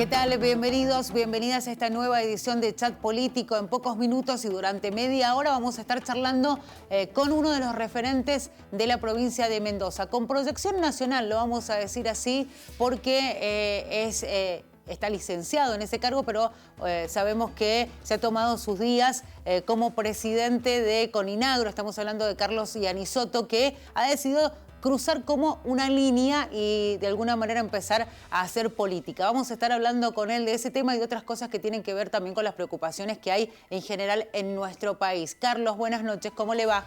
¿Qué tal? Bienvenidos, bienvenidas a esta nueva edición de Chat Político. En pocos minutos y durante media hora vamos a estar charlando con uno de los referentes de la provincia de Mendoza. Con proyección nacional, lo vamos a decir así, porque está licenciado en ese cargo, pero sabemos que se ha tomado sus días como presidente de Coninagro. Estamos hablando de Carlos Iannisotto, que ha decidido cruzar como una línea y de alguna manera empezar a hacer política. Vamos a estar hablando con él de ese tema y de otras cosas que tienen que ver también con las preocupaciones que hay en general en nuestro país. Carlos, buenas noches, ¿cómo le va?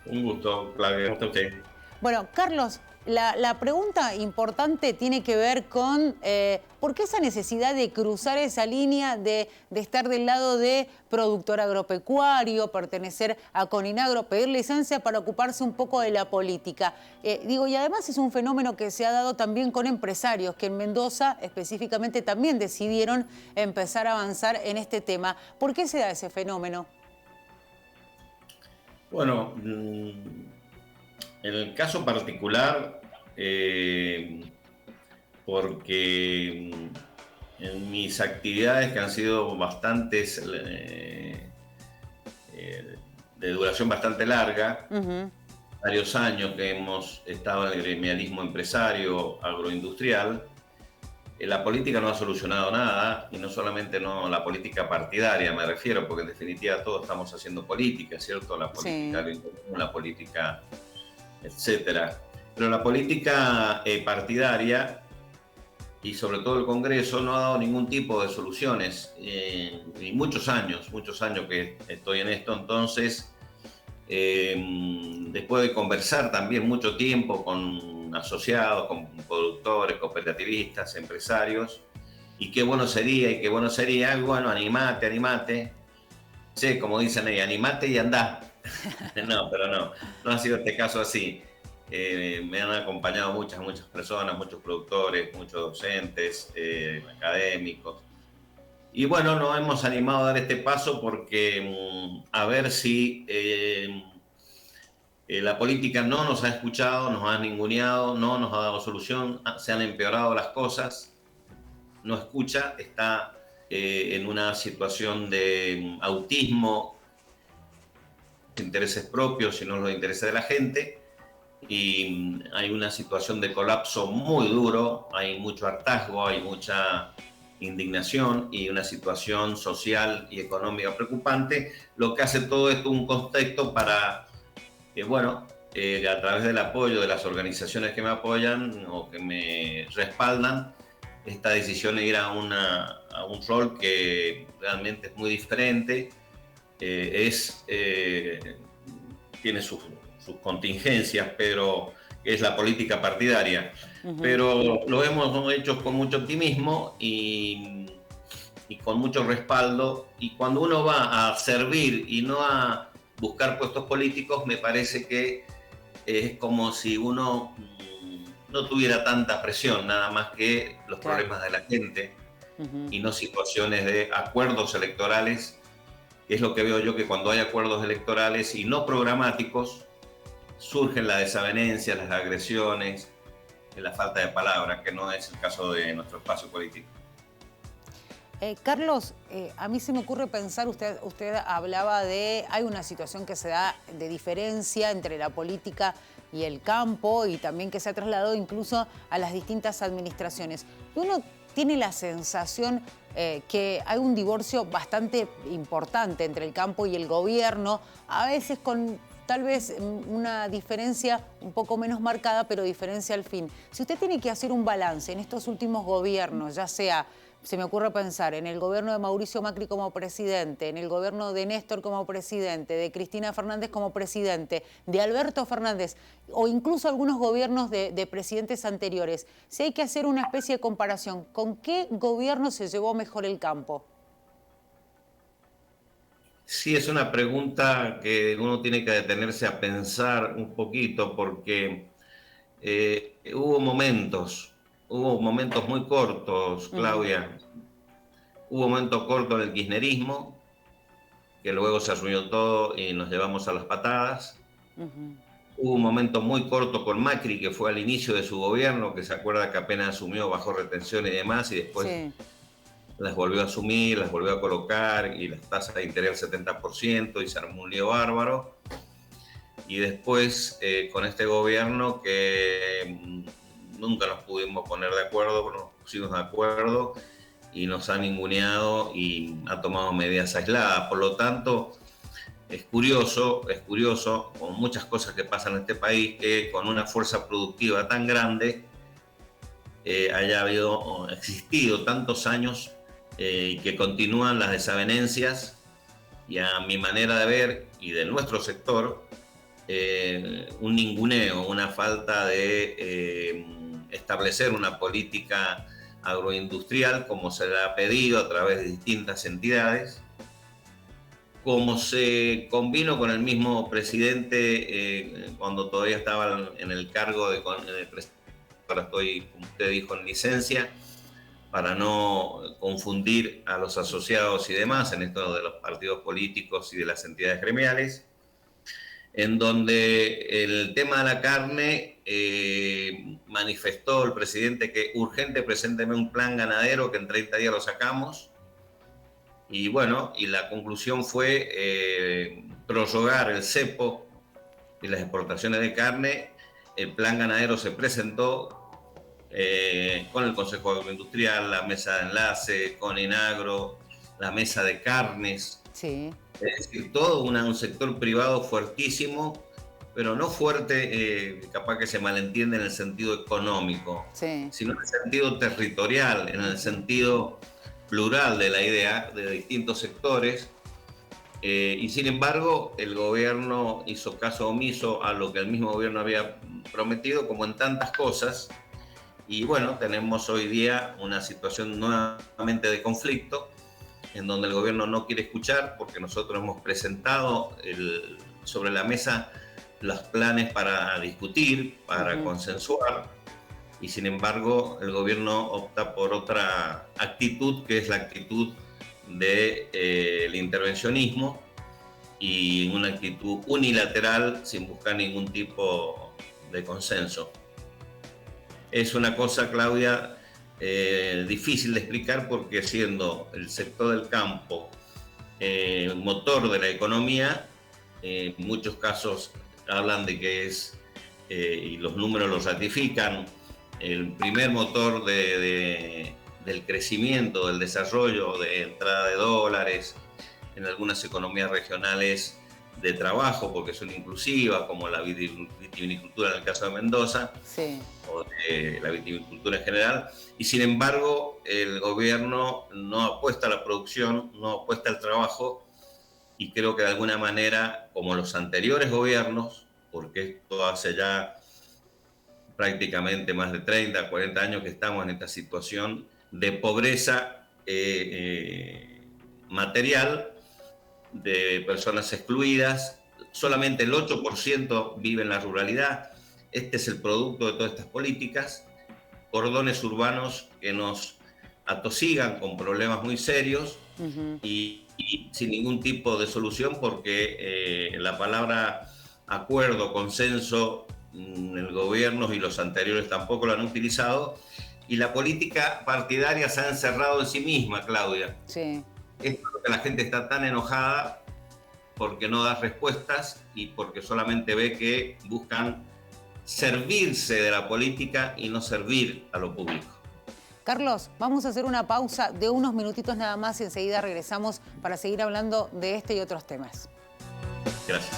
Un gusto, Claudia. ¿Cómo está usted? Bueno, Carlos, la pregunta importante tiene que ver con por qué esa necesidad de cruzar esa línea, de estar del lado de productor agropecuario, pertenecer a Coninagro, pedir licencia para ocuparse un poco de la política. Y además es un fenómeno que se ha dado también con empresarios que en Mendoza específicamente también decidieron empezar a avanzar en este tema. ¿Por qué se da ese fenómeno? Bueno, en el caso particular, porque en mis actividades, que han sido bastantes, de duración bastante larga, varios años que hemos estado en el gremialismo empresario agroindustrial, la política no ha solucionado nada, y no solamente no la política partidaria me refiero, porque en definitiva todos estamos haciendo política, ¿cierto? La política, sí, la política, etcétera. Pero la política partidaria, y sobre todo el Congreso, no ha dado ningún tipo de soluciones. Y muchos años que estoy en esto, entonces, después de conversar también mucho tiempo con asociados, con productores, cooperativistas, empresarios, y qué bueno sería, bueno, animate. Sí, como dicen ahí, animate y andá. No, pero no ha sido este caso así. Me han acompañado muchas personas, muchos productores, muchos docentes, académicos. Y bueno, nos hemos animado a dar este paso porque a ver si la política no nos ha escuchado, nos ha ninguneado, no nos ha dado solución, se han empeorado las cosas, no escucha, está en una situación de autismo, intereses propios, sino los intereses de la gente, y hay una situación de colapso muy duro, hay mucho hartazgo, hay mucha indignación y una situación social y económica preocupante, lo que hace todo esto un contexto para que, a través del apoyo de las organizaciones que me apoyan o que me respaldan, esta decisión de ir a un rol que realmente es muy diferente, tiene sus contingencias, pero es la política partidaria. Pero lo hemos hecho con mucho optimismo y con mucho respaldo, y cuando uno va a servir y no a buscar puestos políticos, me parece que es como si uno no tuviera tanta presión, nada más que los problemas de la gente, y no situaciones de acuerdos electorales, que es lo que veo yo, que cuando hay acuerdos electorales y no programáticos, surgen las desavenencias, las agresiones, la falta de palabra, que no es el caso de nuestro espacio político. Carlos, a mí se me ocurre pensar, usted hablaba hay una situación que se da de diferencia entre la política y el campo, y también que se ha trasladado incluso a las distintas administraciones. Uno tiene la sensación que hay un divorcio bastante importante entre el campo y el gobierno, a veces con tal vez una diferencia un poco menos marcada, pero diferencia al fin. Si usted tiene que hacer un balance en estos últimos gobiernos, ya sea, se me ocurre pensar, en el gobierno de Mauricio Macri como presidente, en el gobierno de Néstor como presidente, de Cristina Fernández como presidente, de Alberto Fernández, o incluso algunos gobiernos de presidentes anteriores, si hay que hacer una especie de comparación, ¿con qué gobierno se llevó mejor el campo? Sí, es una pregunta que uno tiene que detenerse a pensar un poquito, porque hubo momentos muy cortos, Claudia. Hubo un momento corto en el kirchnerismo, que luego se asumió todo y nos llevamos a las patadas. Hubo un momento muy corto con Macri, que fue al inicio de su gobierno, que se acuerda que apenas asumió, bajó retenciones y demás, y después Sí. las volvió a asumir, las volvió a colocar, y las tasas de interés al 70%, y se armó un lío bárbaro. Y después, con este gobierno que nunca nos pudimos poner de acuerdo, nos pusimos de acuerdo, y nos ha ninguneado y ha tomado medidas aisladas. Por lo tanto, es curioso, con muchas cosas que pasan en este país, que con una fuerza productiva tan grande haya existido tantos años y que continúan las desavenencias, y a mi manera de ver y de nuestro sector, un ninguneo, una falta de establecer una política agroindustrial como se le ha pedido a través de distintas entidades, como se convino con el mismo presidente cuando todavía estaba en el cargo de presidente. Ahora estoy, como usted dijo, en licencia, para no confundir a los asociados y demás en esto de los partidos políticos y de las entidades gremiales, en donde el tema de la carne manifestó el presidente que urgente, presénteme un plan ganadero que en 30 días lo sacamos. Y bueno, y la conclusión fue prorrogar el cepo y las exportaciones de carne. El plan ganadero se presentó con el Consejo Agroindustrial, la mesa de enlace, con Inagro, la mesa de carnes. Sí. Es decir, todo un sector privado fuertísimo, pero no fuerte, capaz que se malentiende en el sentido económico, Sí. sino en el sentido territorial, en el sentido plural de la idea, de distintos sectores. Y sin embargo, el gobierno hizo caso omiso a lo que el mismo gobierno había prometido, como en tantas cosas. Y bueno, tenemos hoy día una situación nuevamente de conflicto, en donde el gobierno no quiere escuchar, porque nosotros hemos presentado sobre la mesa los planes para discutir, para consensuar, y sin embargo el gobierno opta por otra actitud, que es la actitud del intervencionismo, y una actitud unilateral sin buscar ningún tipo de consenso. Es una cosa, Claudia, difícil de explicar, porque siendo el sector del campo motor de la economía, en muchos casos hablan de que es, y los números lo ratifican, el primer motor del crecimiento, del desarrollo, de entrada de dólares en algunas economías regionales, de trabajo, porque son inclusivas, como la vitivinicultura en el caso de Mendoza, Sí. o de la vitivinicultura en general. Y sin embargo, el gobierno no apuesta a la producción, no apuesta al trabajo, y creo que de alguna manera, como los anteriores gobiernos, porque esto hace ya prácticamente más de 30, 40 años que estamos en esta situación de pobreza material, de personas excluidas. Solamente el 8% vive en la ruralidad. Este es el producto de todas estas políticas, cordones urbanos que nos atosigan con problemas muy serios y sin ningún tipo de solución, porque la palabra acuerdo, consenso, el gobierno y los anteriores tampoco lo han utilizado, y la política partidaria se ha encerrado en sí misma, Claudia. Sí. Es porque la gente está tan enojada, porque no da respuestas y porque solamente ve que buscan servirse de la política y no servir a lo público. Carlos, vamos a hacer una pausa de unos minutitos nada más y enseguida regresamos para seguir hablando de este y otros temas. Gracias.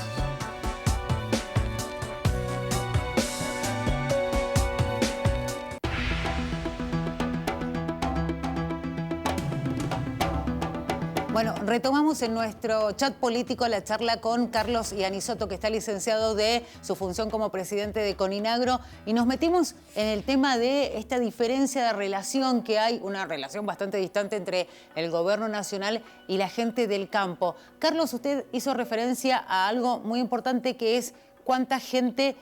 Bueno, retomamos en nuestro chat político la charla con Carlos Iannisoto, que está licenciado de su función como presidente de Coninagro, y nos metimos en el tema de esta diferencia de relación que hay, una relación bastante distante entre el gobierno nacional y la gente del campo. Carlos, usted hizo referencia a algo muy importante, que es cuánta gente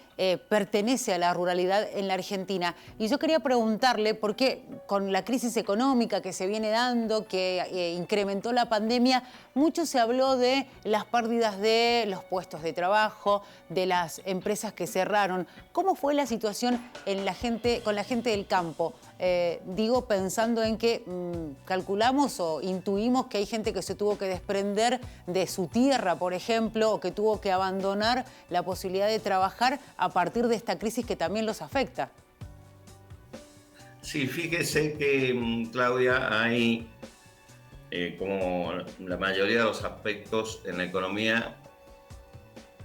pertenece a la ruralidad en la Argentina. Y yo quería preguntarle, porque con la crisis económica que se viene dando, que incrementó la pandemia, mucho se habló de las pérdidas de los puestos de trabajo, de las empresas que cerraron. ¿Cómo fue la situación con la gente del campo? Digo, pensando en que calculamos o intuimos que hay gente que se tuvo que desprender de su tierra, por ejemplo, o que tuvo que abandonar la posibilidad de trabajar a partir de esta crisis que también los afecta. Sí, fíjese que, Claudia, hay, como la mayoría de los aspectos en la economía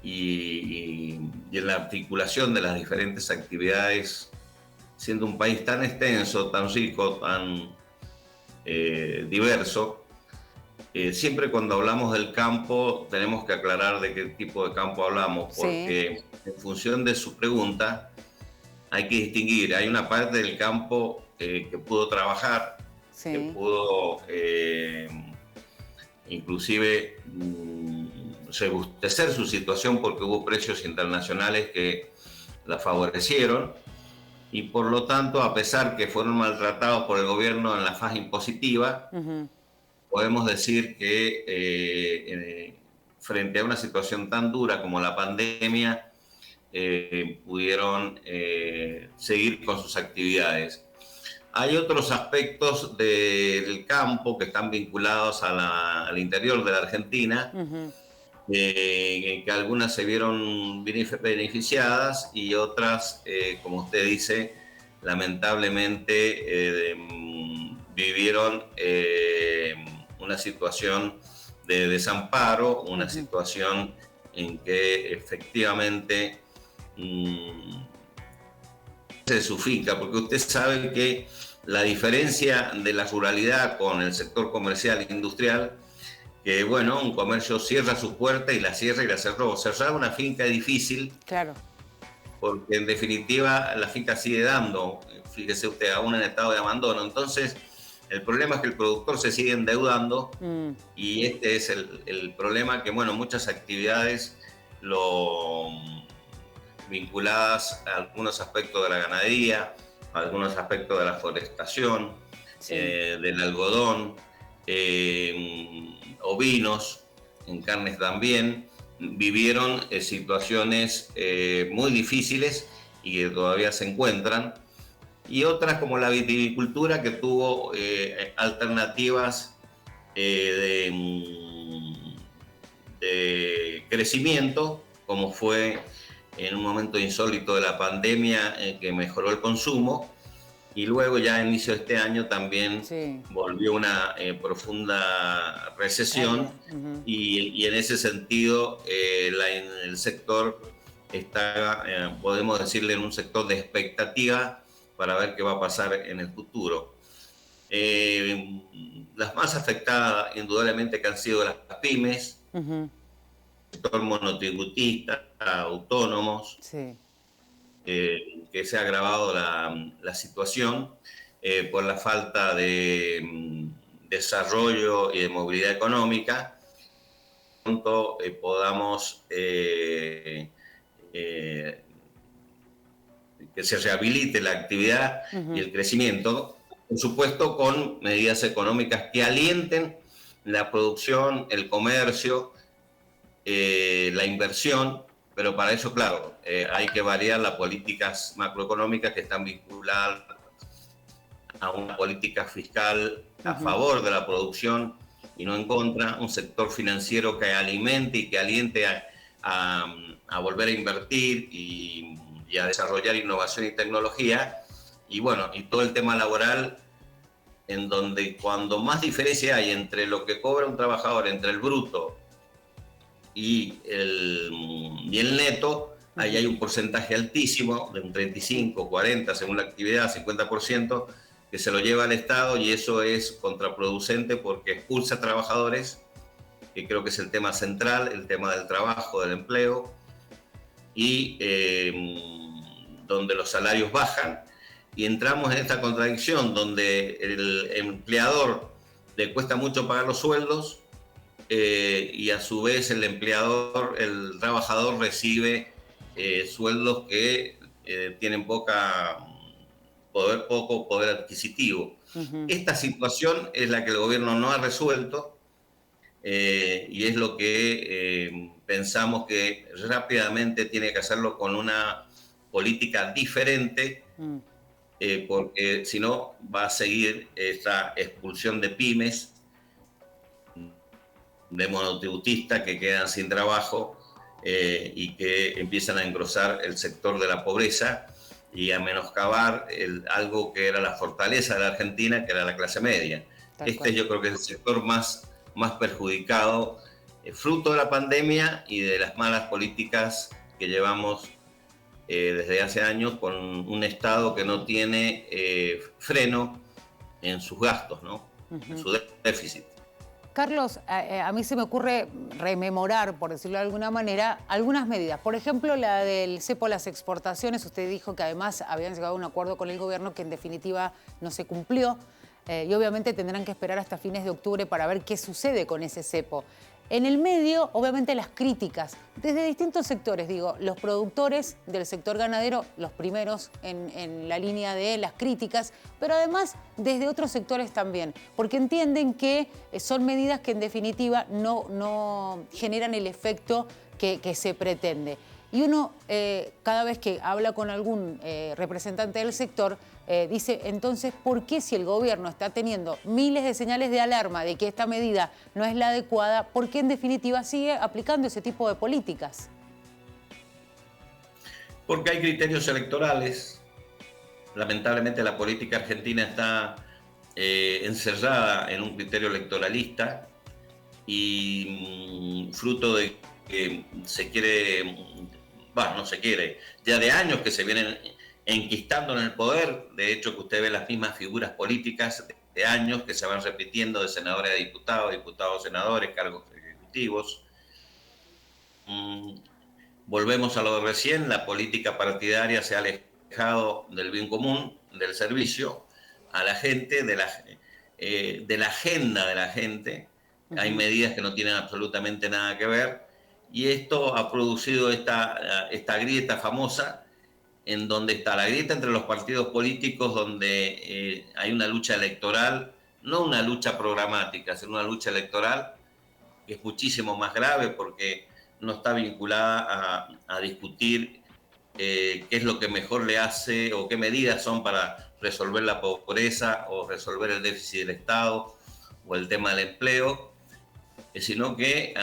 y en la articulación de las diferentes actividades, siendo un país tan extenso, tan rico, tan diverso, siempre cuando hablamos del campo tenemos que aclarar de qué tipo de campo hablamos, porque en función de su pregunta hay que distinguir. Hay una parte del campo que pudo trabajar, que pudo inclusive rebustecer su situación porque hubo precios internacionales que la favorecieron, y por lo tanto, a pesar que fueron maltratados por el gobierno en la fase impositiva, podemos decir que frente a una situación tan dura como la pandemia, pudieron seguir con sus actividades. Hay otros aspectos del campo que están vinculados al interior de la Argentina, que algunas se vieron beneficiadas y otras, como usted dice, lamentablemente vivieron una situación de desamparo, una situación en que efectivamente de su finca, porque usted sabe que la diferencia de la ruralidad con el sector comercial e industrial, que bueno, un comercio cierra sus puertas y la cierra y la cerró. Cerrar una finca es difícil, claro, porque en definitiva la finca sigue dando, fíjese usted, aún en estado de abandono. Entonces, el problema es que el productor se sigue endeudando y este es el problema, que bueno, muchas actividades vinculadas a algunos aspectos de la ganadería, a algunos aspectos de la forestación, del algodón, ovinos, en carnes también, vivieron situaciones muy difíciles y que todavía se encuentran, y otras como la viticultura, que tuvo alternativas de crecimiento, como fue en un momento insólito de la pandemia, que mejoró el consumo, y luego ya a inicio de este año también volvió una profunda recesión, y en ese sentido el sector está, podemos decirle, en un sector de expectativa para ver qué va a pasar en el futuro. Las más afectadas indudablemente que han sido las pymes, sector monotributista, autónomos, que se ha agravado la situación por la falta de desarrollo y de movilidad económica. Pronto podamos que se rehabilite la actividad y el crecimiento, por supuesto con medidas económicas que alienten la producción, el comercio, la inversión, pero para eso, claro, hay que variar las políticas macroeconómicas que están vinculadas a una política fiscal a favor de la producción y no en contra, un sector financiero que alimente y que aliente a volver a invertir y a desarrollar innovación y tecnología, y bueno, y todo el tema laboral, en donde cuando más diferencia hay entre lo que cobra un trabajador, entre el bruto y el neto, ahí hay un porcentaje altísimo, de un 35, 40, según la actividad, 50%, que se lo lleva al Estado, y eso es contraproducente porque expulsa trabajadores, que creo que es el tema central, el tema del trabajo, del empleo, y donde los salarios bajan. Y entramos en esta contradicción donde el empleador le cuesta mucho pagar los sueldos, y a su vez el trabajador recibe sueldos que tienen poco poder adquisitivo. Esta situación es la que el gobierno no ha resuelto y es lo que pensamos que rápidamente tiene que hacerlo con una política diferente, porque si no va a seguir esta expulsión de pymes, de monotributistas que quedan sin trabajo y que empiezan a engrosar el sector de la pobreza y a menoscabar algo que era la fortaleza de la Argentina, que era la clase media. Yo creo que es el sector más perjudicado, fruto de la pandemia y de las malas políticas que llevamos desde hace años, con un Estado que no tiene freno en sus gastos, ¿no? En su déficit. Carlos, a mí se me ocurre rememorar, por decirlo de alguna manera, algunas medidas. Por ejemplo, la del cepo a las exportaciones. Usted dijo que además habían llegado a un acuerdo con el gobierno que en definitiva no se cumplió. Y obviamente tendrán que esperar hasta fines de octubre para ver qué sucede con ese cepo. En el medio, obviamente, las críticas, desde distintos sectores, digo, los productores del sector ganadero, los primeros en la línea de las críticas, pero además desde otros sectores también, porque entienden que son medidas que en definitiva no generan el efecto que se pretende. Y uno, cada vez que habla con algún representante del sector, dice, entonces, ¿por qué si el gobierno está teniendo miles de señales de alarma de que esta medida no es la adecuada, por qué en definitiva sigue aplicando ese tipo de políticas? Porque hay criterios electorales. Lamentablemente la política argentina está encerrada en un criterio electoralista y fruto de que se quiere, no se quiere, ya de años que se vienen enquistando en el poder. De hecho, que usted ve las mismas figuras políticas de años que se van repitiendo de senadores a diputados, diputados a senadores, cargos ejecutivos. Volvemos a lo de recién, la política partidaria se ha alejado del bien común, del servicio a la gente, de la agenda de la gente. Hay medidas que no tienen absolutamente nada que ver y esto ha producido esta grieta famosa, en donde está la grieta entre los partidos políticos, donde hay una lucha electoral, no una lucha programática, sino una lucha electoral que es muchísimo más grave porque no está vinculada a discutir qué es lo que mejor le hace o qué medidas son para resolver la pobreza o resolver el déficit del Estado o el tema del empleo, sino que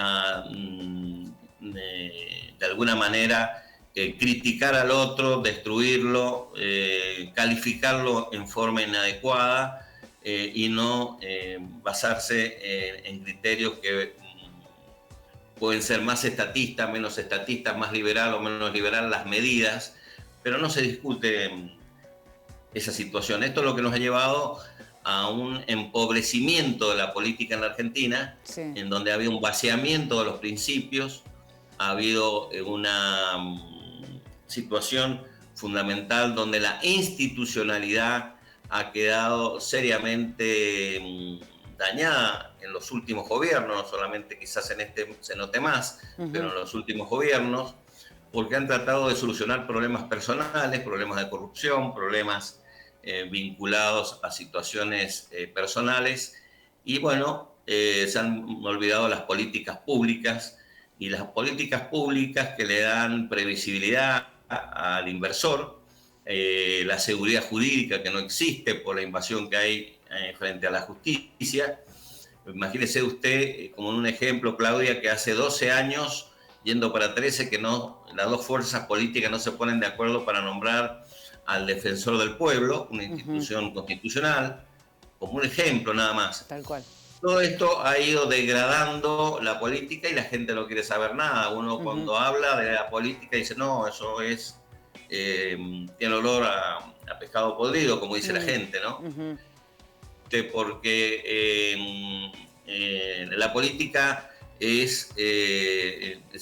de alguna manera criticar al otro, destruirlo, calificarlo en forma inadecuada y no basarse en criterios que pueden ser más estatistas, menos estatistas, más liberal o menos liberal las medidas, pero no se discute esa situación. Esto es lo que nos ha llevado a un empobrecimiento de la política en la Argentina, sí, en donde había un vaciamiento de los principios, ha habido una situación fundamental donde la institucionalidad ha quedado seriamente dañada en los últimos gobiernos, no solamente quizás en este se note más, pero en los últimos gobiernos, porque han tratado de solucionar problemas personales, problemas de corrupción, problemas vinculados a situaciones personales y bueno, se han olvidado las políticas públicas y las políticas públicas que le dan previsibilidad al inversor, la seguridad jurídica que no existe por la invasión que hay frente a la justicia. Imagínese usted, como en un ejemplo, Claudia, que hace 12 años, yendo para 13, que las dos fuerzas políticas no se ponen de acuerdo para nombrar al defensor del pueblo, una institución constitucional, como un ejemplo nada más. Tal cual. Todo esto ha ido degradando la política y la gente no quiere saber nada. Uno cuando habla de la política dice, no, eso es tiene olor a pescado podrido, como dice la gente, ¿no? Porque la política es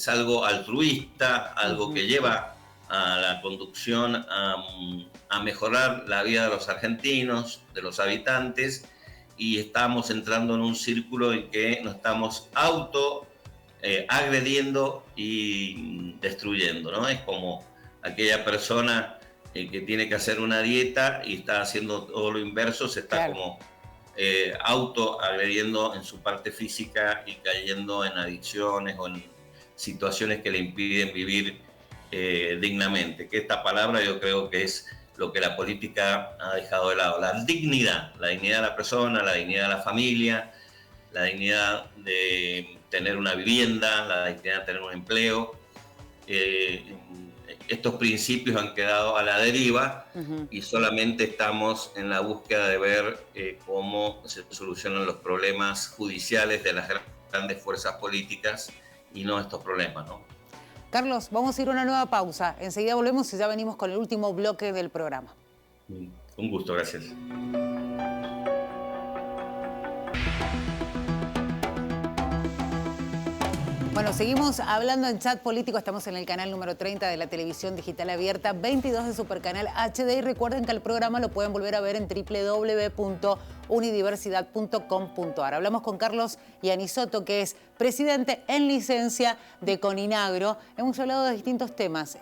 algo altruista, algo que lleva a la conducción a mejorar la vida de los argentinos, de los habitantes, y estamos entrando en un círculo en que nos estamos agrediendo y destruyendo, ¿no? Es como aquella persona que tiene que hacer una dieta y está haciendo todo lo inverso, se está como autoagrediendo en su parte física y cayendo en adicciones o en situaciones que le impiden vivir dignamente. Que esta palabra yo creo que es lo que la política ha dejado de lado, la dignidad de la persona, la dignidad de la familia, la dignidad de tener una vivienda, la dignidad de tener un empleo. Estos principios han quedado a la deriva y solamente estamos en la búsqueda de ver cómo se solucionan los problemas judiciales de las grandes fuerzas políticas y no estos problemas, ¿no? Carlos, vamos a ir a una nueva pausa. Enseguida volvemos y ya venimos con el último bloque del programa. Un gusto, gracias. Bueno, seguimos hablando en Chat Político. Estamos en el canal número 30 de la televisión digital abierta, 22 de Supercanal HD. Y recuerden que el programa lo pueden volver a ver en www.unidiversidad.com.ar. Hablamos con Carlos Iannisoto, que es presidente en licencia de Coninagro. Hemos hablado de distintos temas,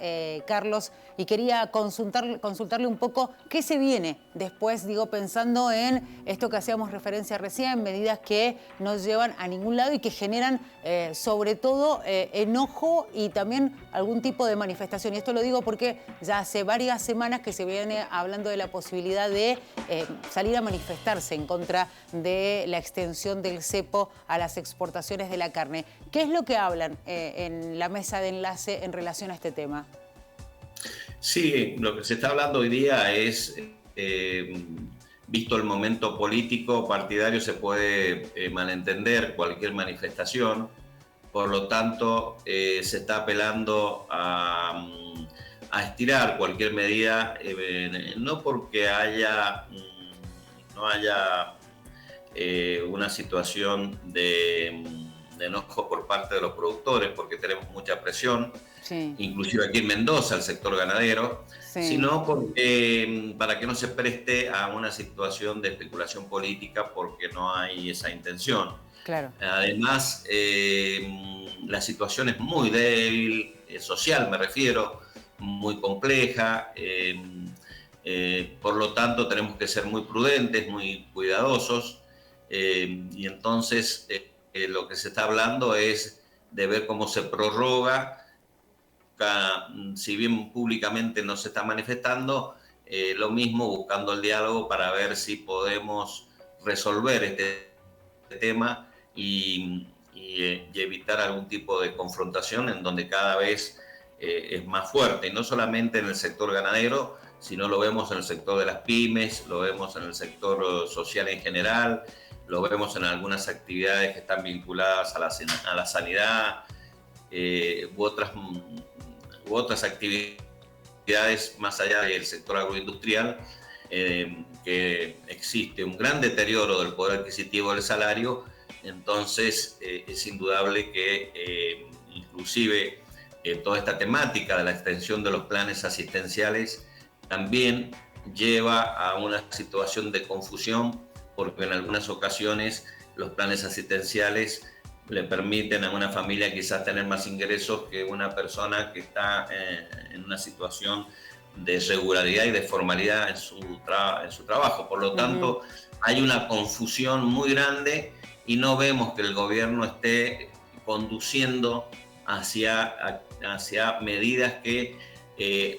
Carlos, y quería consultarle un poco qué se viene después, digo, pensando en esto que hacíamos referencia recién, medidas que no llevan a ningún lado y que generan sobre todo enojo y también algún tipo de manifestación. Y esto lo digo porque ya hace varias semanas que se viene hablando de la posibilidad de salir a manifestarse en contra de la extensión del cepo a las exportaciones de la carne. ¿Qué es lo que hablan en la mesa de enlace en relación a este tema? Sí, lo que se está hablando hoy día es, visto el momento político partidario, se puede malentender cualquier manifestación. Por lo tanto, se está apelando a estirar cualquier medida, no porque no haya una situación de enojo por parte de los productores, porque tenemos mucha presión, sí, inclusive aquí en Mendoza, el sector ganadero, sí, sino porque, para que no se preste a una situación de especulación política, porque no hay esa intención. Claro. Además, la situación es muy débil, social me refiero, muy compleja, por lo tanto tenemos que ser muy prudentes, muy cuidadosos, y entonces lo que se está hablando es de ver cómo se prorroga, si bien públicamente no se está manifestando, lo mismo buscando el diálogo para ver si podemos resolver este tema y evitar algún tipo de confrontación en donde cada vez es más fuerte, y no solamente en el sector ganadero, sino lo vemos en el sector de las pymes, lo vemos en el sector social en general, lo vemos en algunas actividades que están vinculadas a la sanidad u otras actividades más allá del sector agroindustrial, que existe un gran deterioro del poder adquisitivo del salario. Entonces es indudable que inclusive toda esta temática de la extensión de los planes asistenciales también lleva a una situación de confusión, porque en algunas ocasiones los planes asistenciales le permiten a una familia quizás tener más ingresos que una persona que está en una situación de regularidad y de formalidad en su trabajo. Por lo tanto, hay una confusión muy grande y no vemos que el gobierno esté conduciendo hacia medidas que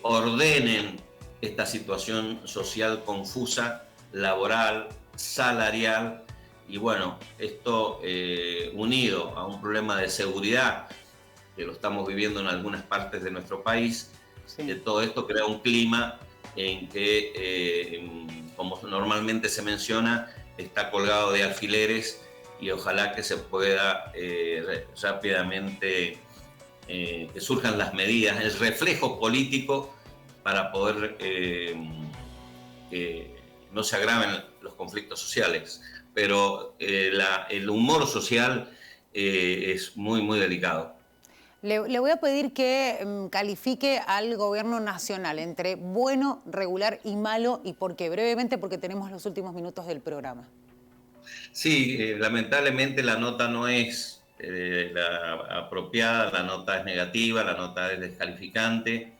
ordenen esta situación social confusa, laboral, salarial. Y bueno, esto unido a un problema de seguridad que lo estamos viviendo en algunas partes de nuestro país, sí, todo esto crea un clima en que, como normalmente se menciona, está colgado de alfileres, y ojalá que se pueda rápidamente, que surjan las medidas, el reflejo político para poder que no se agraven los conflictos sociales. Pero el humor social es muy, muy delicado. Le voy a pedir que califique al gobierno nacional entre bueno, regular y malo, y por qué, brevemente, porque tenemos los últimos minutos del programa. Sí, lamentablemente la nota no es la apropiada, la nota es negativa, la nota es descalificante,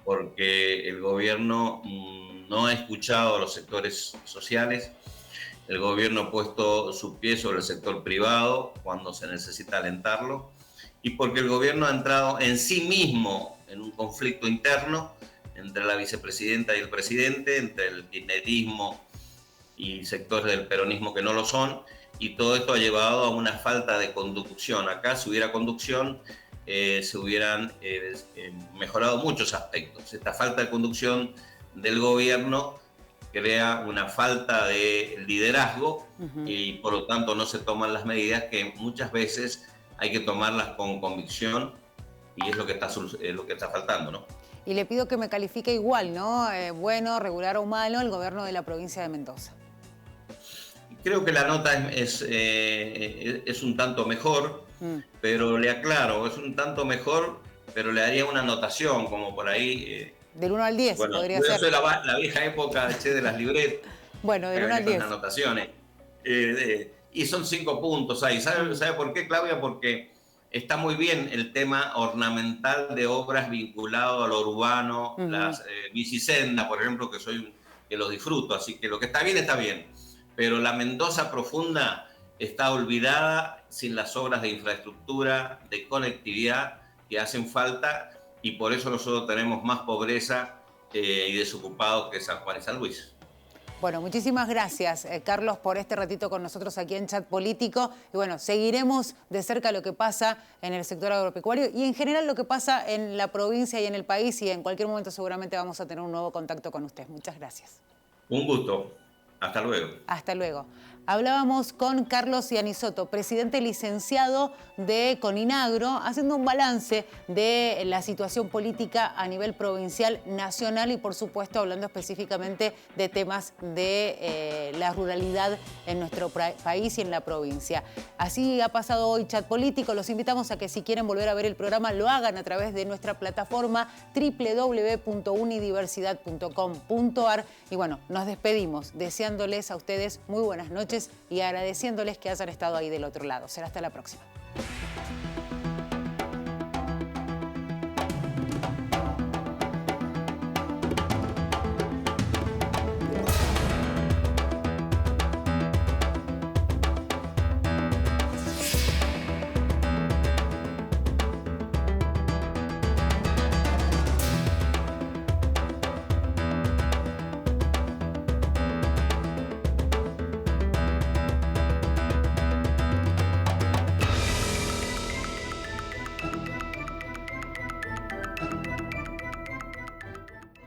porque el gobierno no ha escuchado a los sectores sociales, el gobierno ha puesto su pie sobre el sector privado cuando se necesita alentarlo, y porque el gobierno ha entrado en sí mismo en un conflicto interno entre la vicepresidenta y el presidente, entre el kirchnerismo y sectores del peronismo que no lo son, y todo esto ha llevado a una falta de conducción. Acá, si hubiera conducción, se hubieran mejorado muchos aspectos. Esta falta de conducción del gobierno crea una falta de liderazgo y por lo tanto no se toman las medidas que muchas veces hay que tomarlas con convicción, y es lo que está faltando, ¿no? Y le pido que me califique igual, ¿no? Bueno, regular o malo, el gobierno de la provincia de Mendoza. Creo que la nota es un tanto mejor, pero le aclaro, es un tanto mejor, pero le daría una anotación, como por ahí... del 1 al 10, bueno, podría yo ser. soy la vieja época de las libretas. Bueno, del 1 al 10. Anotaciones. Y son 5 puntos ahí. ¿Sabe por qué, Claudia? Porque está muy bien el tema ornamental de obras vinculado a lo urbano, las bicisendas, por ejemplo, que lo disfruto, así que lo que está bien. Pero la Mendoza profunda está olvidada sin las obras de infraestructura, de conectividad que hacen falta, y por eso nosotros tenemos más pobreza y desocupados que San Juan y San Luis. Bueno, muchísimas gracias, Carlos, por este ratito con nosotros aquí en Chat Político. Y bueno, seguiremos de cerca lo que pasa en el sector agropecuario y en general lo que pasa en la provincia y en el país, y en cualquier momento seguramente vamos a tener un nuevo contacto con usted. Muchas gracias. Un gusto. Hasta luego. Hasta luego. Hablábamos con Carlos Iannisoto, presidente licenciado de Coninagro, haciendo un balance de la situación política a nivel provincial, nacional y, por supuesto, hablando específicamente de temas de la ruralidad en nuestro país y en la provincia. Así ha pasado hoy Chat Político. Los invitamos a que, si quieren volver a ver el programa, lo hagan a través de nuestra plataforma www.unidiversidad.com.ar. Y bueno, nos despedimos deseándoles a ustedes muy buenas noches y agradeciéndoles que hayan estado ahí del otro lado. Será hasta la próxima.